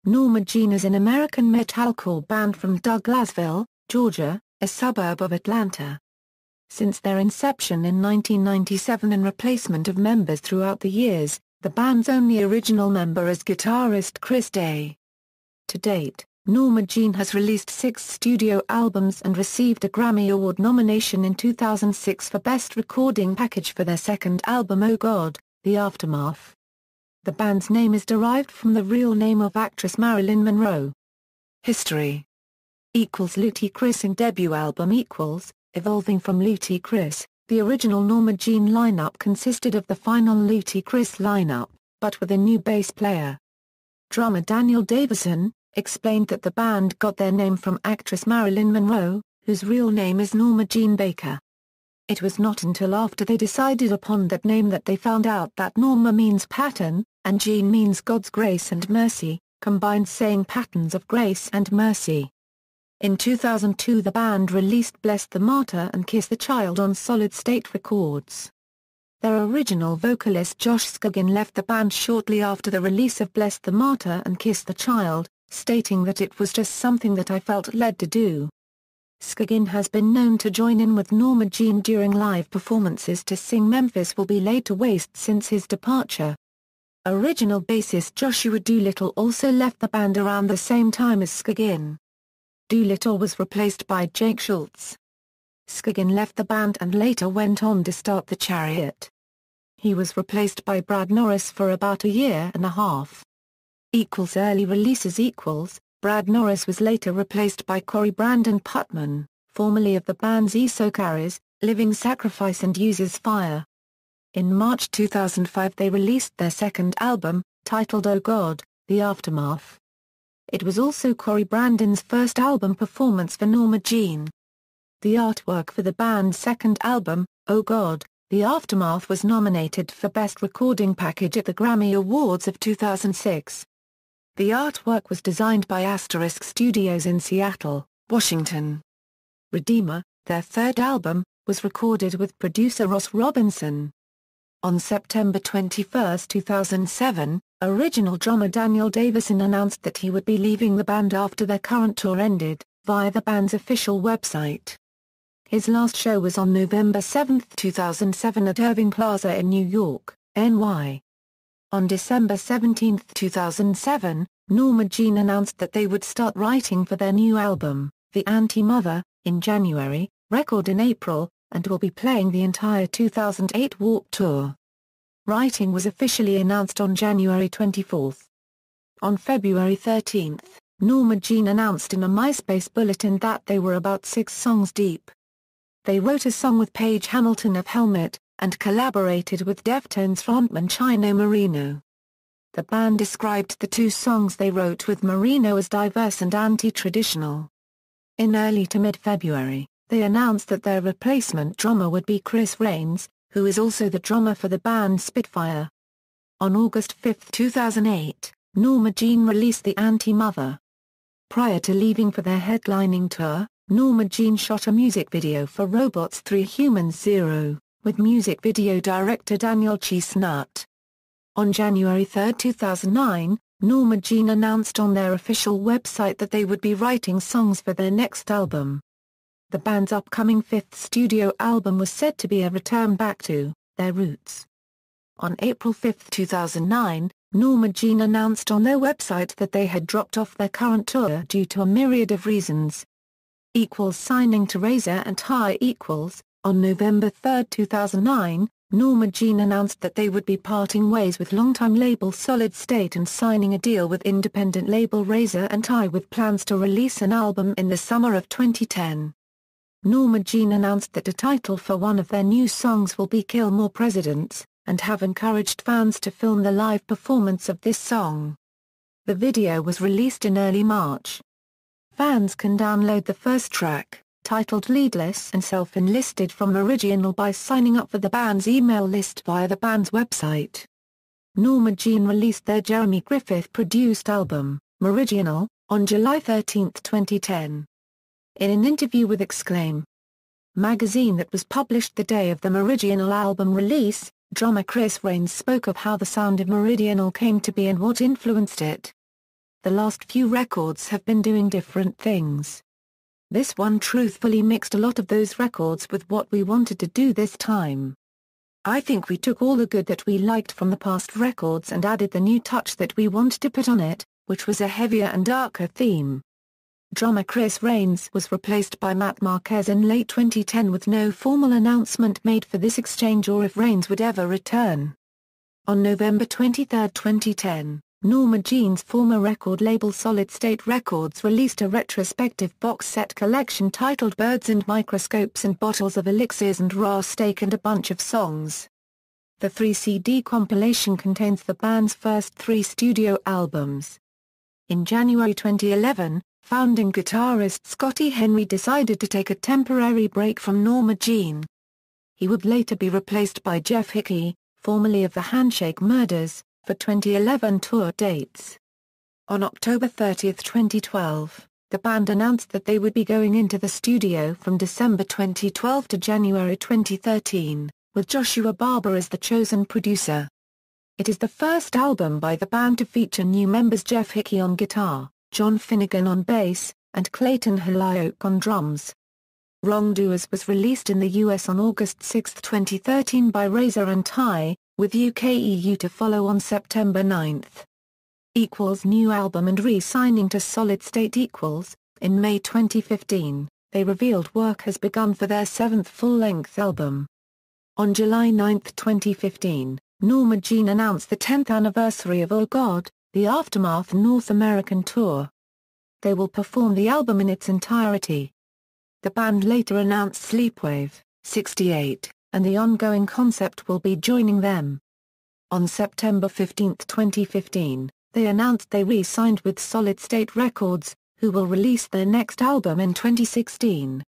Norma Jean is an American metalcore band from Douglasville, Georgia, a suburb of Atlanta. Since their inception in 1997 and replacement of members throughout the years, the band's only original member is guitarist Chris Day. To date, Norma Jean has released 6 studio albums and received a Grammy Award nomination in 2006 for Best Recording Package for their second album Oh God, The Aftermath. The band's name is derived from the real name of actress Marilyn Monroe. History Luty Chris and debut album evolving from Luty Chris. The original Norma Jean lineup consisted of the final Luty Chris lineup, but with a new bass player. Drummer Daniel Davison explained that the band got their name from actress Marilyn Monroe, whose real name is Norma Jean Baker. It was not until after they decided upon that name that they found out that Norma means pattern, and Jean means God's grace and mercy, combined saying patterns of grace and mercy. In 2002 the band released Bless the Martyr and Kiss the Child on Solid State Records. Their original vocalist Josh Scogin left the band shortly after the release of Bless the Martyr and Kiss the Child, stating that it was just something that I felt led to do. Scogin has been known to join in with Norma Jean during live performances to sing Memphis Will Be Laid to Waste since his departure. Original bassist Joshua Doolittle also left the band around the same time as Scogin. Doolittle was replaced by Jake Schultz. Scogin left the band and later went on to start The Chariot. He was replaced by Brad Norris for about a year and a half. Early releases Brad Norris was later replaced by Corey Brandon Putman, formerly of the bands ESO Carries, Living Sacrifice and Uses Fire. In March 2005 they released their second album, titled Oh God, The Aftermath. It was also Corey Brandon's first album performance for Norma Jean. The artwork for the band's second album, Oh God, The Aftermath was nominated for Best Recording Package at the Grammy Awards of 2006. The artwork was designed by Asterisk Studios in Seattle, Washington. Redeemer, their third album, was recorded with producer Ross Robinson. On September 21, 2007, original drummer Daniel Davison announced that he would be leaving the band after their current tour ended, via the band's official website. His last show was on November 7, 2007 at Irving Plaza in New York, NY. On December 17, 2007, Norma Jean announced that they would start writing for their new album, The Anti-Mother, in January, record in April, and will be playing the entire 2008 Warped Tour. Writing was officially announced on January 24. On February 13, Norma Jean announced in a MySpace bulletin that they were about 6 songs deep. They wrote a song with Paige Hamilton of Helmet, and collaborated with Deftones frontman Chino Marino. The band described the 2 songs they wrote with Marino as diverse and anti-traditional. In early to mid-February, they announced that their replacement drummer would be Chris Rains, who is also the drummer for the band Spitfire. On August 5, 2008, Norma Jean released The Anti-Mother. Prior to leaving for their headlining tour, Norma Jean shot a music video for Robots 3 Humans 0, with music video director Daniel Chestnut. On January 3, 2009, Norma Jean announced on their official website that they would be writing songs for their next album. The band's upcoming 5th studio album was said to be a return back to their roots. On April 5, 2009, Norma Jean announced on their website that they had dropped off their current tour due to a myriad of reasons. Signing to Razor and High. On November 3, 2009, Norma Jean announced that they would be parting ways with longtime label Solid State and signing a deal with independent label Razor and High with plans to release an album in the summer of 2010. Norma Jean announced that a title for one of their new songs will be Kill More Presidents, and have encouraged fans to film the live performance of this song. The video was released in early March. Fans can download the first track, titled Leadless and self-enlisted from Original by signing up for the band's email list via the band's website. Norma Jean released their Jeremy Griffith-produced album, Meridianal, on July 13, 2010. In an interview with Exclaim magazine that was published the day of the Meridianal album release, drummer Chris Rains spoke of how the sound of Meridianal came to be and what influenced it. the last few records have been doing different things. This one truthfully mixed a lot of those records with what we wanted to do this time. I think we took all the good that we liked from the past records and added the new touch that we wanted to put on it, which was a heavier and darker theme. Drummer Chris Raines was replaced by Matt Marquez in late 2010 with no formal announcement made for this exchange or if Raines would ever return. On November 23, 2010, Norma Jean's former record label Solid State Records released a retrospective box set collection titled Birds and Microscopes and Bottles of Elixirs and Raw Steak and a Bunch of Songs. The 3-CD compilation contains the band's first 3 studio albums. In January 2011, founding guitarist Scotty Henry decided to take a temporary break from Norma Jean. He would later be replaced by Jeff Hickey, formerly of the Handshake Murders, for 2011 tour dates. On October 30, 2012, the band announced that they would be going into the studio from December 2012 to January 2013, with Joshua Barber as the chosen producer. It is the first album by the band to feature new members Jeff Hickey on guitar, John Finnegan on bass, and Clayton Holyoke on drums. Wrongdoers was released in the US on August 6, 2013 by Razor and Tie, with UK/EU to follow on September 9. ALL's new album and re-signing to Solid State. In May 2015, they revealed work has begun for their 7th full-length album. On July 9, 2015, Norma Jean announced the 10th anniversary of Oh God, the Aftermath North American tour. They will perform the album in its entirety. The band later announced Sleepwave, 68, and the ongoing concept will be joining them. On September 15, 2015, they announced they re-signed with Solid State Records, who will release their next album in 2016.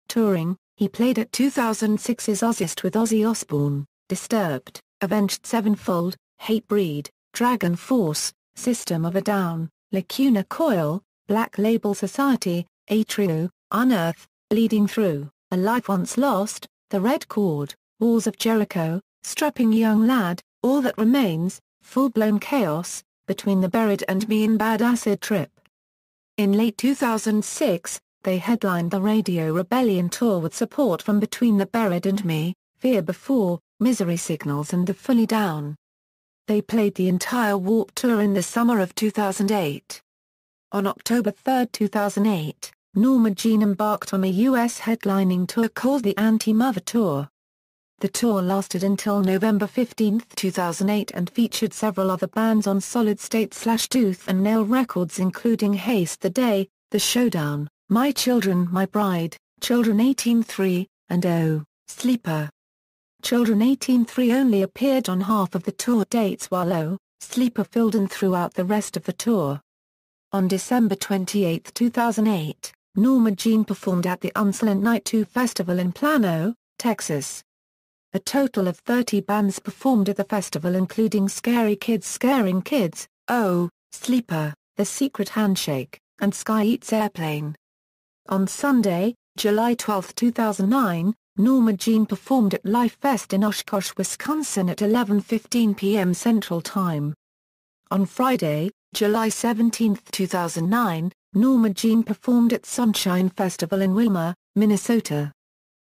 Touring, he played at 2006's Ozzfest with Ozzy Osbourne, Disturbed, Avenged Sevenfold, Hatebreed, Dragon Force, System of a Down, Lacuna Coil, Black Label Society, Atrio, Unearth, Bleeding Through, A Life Once Lost, The Red Chord, Walls of Jericho, Strapping Young Lad, All That Remains, Full Blown Chaos, Between the Buried and Me and Bad Acid Trip. In late 2006, they headlined the Radio Rebellion tour with support from Between the Buried and Me, Fear Before, Misery Signals and The Fully Down. They played the entire Warped Tour in the summer of 2008. On October 3, 2008, Norma Jean embarked on a U.S. headlining tour called the Anti-Mother Tour. The tour lasted until November 15, 2008 and featured several other bands on Solid State/Tooth and Nail Records including Haste the Day, The Showdown, My Children My Bride, Children 18-3, and Oh, Sleeper. Children 18-3 only appeared on half of the tour dates while Oh, Sleeper filled in throughout the rest of the tour. On December 28, 2008, Norma Jean performed at the Unsilent Night 2 Festival in Plano, Texas. A total of 30 bands performed at the festival including Scary Kids Scaring Kids, Oh, Sleeper, The Secret Handshake, and Sky Eats Airplane. On Sunday, July 12, 2009, Norma Jean performed at Life Fest in Oshkosh, Wisconsin at 11:15 p.m. Central Time. On Friday, July 17, 2009, Norma Jean performed at Sunshine Festival in Wilmer, Minnesota.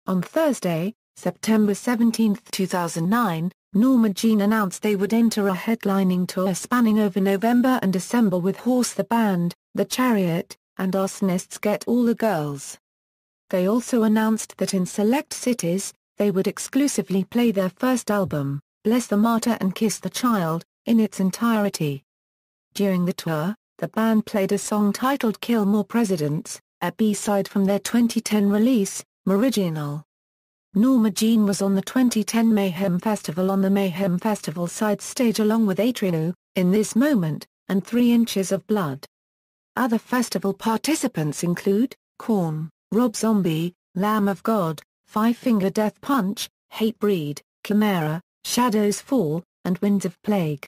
On Thursday, September 17, 2009, Norma Jean announced they would enter a headlining tour spanning over November and December with Horse the Band, The Chariot, and Arsonists Get All the Girls. They also announced that in select cities, they would exclusively play their first album, Bless the Martyr and Kiss the Child, in its entirety. During the tour, the band played a song titled Kill More Presidents, a B-side from their 2010 release, Meridianal. Norma Jean was on the 2010 Mayhem Festival on the Mayhem Festival side stage along with Atrio, In This Moment, and 3 Inches of Blood. Other festival participants include, Korn, Rob Zombie, Lamb of God, Five Finger Death Punch, Hatebreed, Chimera, Shadows Fall, and Winds of Plague.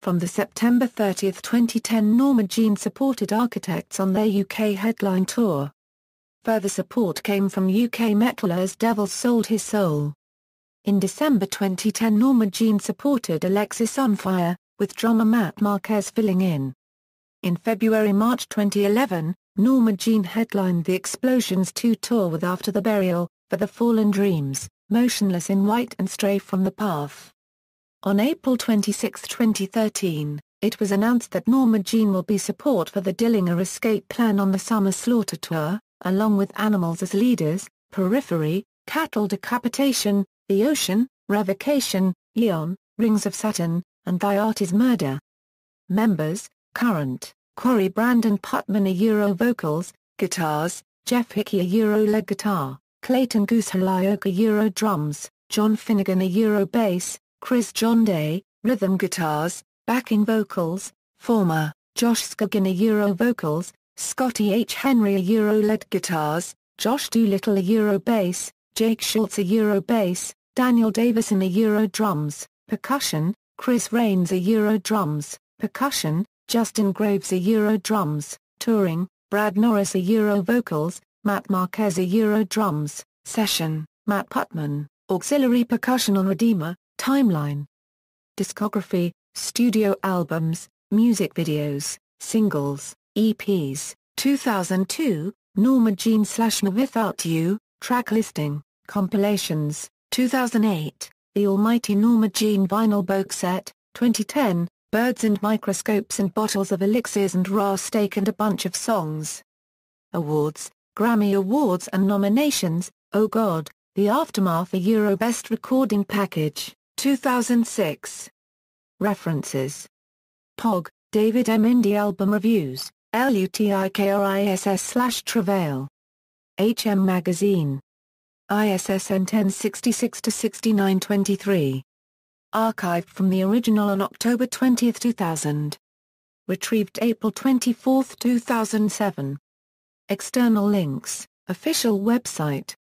From the September 30, 2010 Norma Jean supported Architects on their UK headline tour. Further support came from UK metalers Devil Sold His Soul. In December 2010 Norma Jean supported Alexis on Fire, with drummer Matt Marquez filling in. In February-March 2011, Norma Jean headlined the Explosions 2 tour with After the Burial, For the Fallen Dreams, Motionless in White and Stray from the Path. On April 26, 2013, it was announced that Norma Jean will be support for the Dillinger Escape Plan on the Summer Slaughter Tour, along with Animals as Leaders, Periphery, Cattle Decapitation, The Ocean, Revocation, Eon, Rings of Saturn, and Thy Art is Murder. Members: Current, Corey Brandon Putman Euro vocals, guitars, Jeff Hickey Euro lead guitar, Clayton Goose Halioka Euro drums, John Finnegan Euro bass, Chris John Day, rhythm guitars, backing vocals, former, Josh Scogin Euro vocals, Scotty H. Henry Euro lead guitars, Josh Doolittle Euro bass, Jake Schultz Euro bass, Daniel Davison Euro drums, percussion, Chris Rains Euro drums, percussion, Justin Graves Euro drums, touring, Brad Norris Euro vocals, Matt Marquez Euro drums, session, Matt Putman, auxiliary percussion on Redeemer, Timeline. Discography, studio albums, music videos, singles, EPs, 2002, Norma Jean / Me Without You, track listing, compilations, 2008, The Almighty Norma Jean vinyl box set, 2010, Birds and Microscopes and Bottles of Elixirs and Raw Steak and a Bunch of Songs. Awards, Grammy Awards and nominations, Oh God, The Aftermath Euro Best Recording Package, 2006. References. Pog, David M. Indie Album Reviews, LUTIKRISS/Travail. HM Magazine. ISSN 1066-6923. Archived from the original on October 20, 2000. Retrieved April 24, 2007. External links, official website.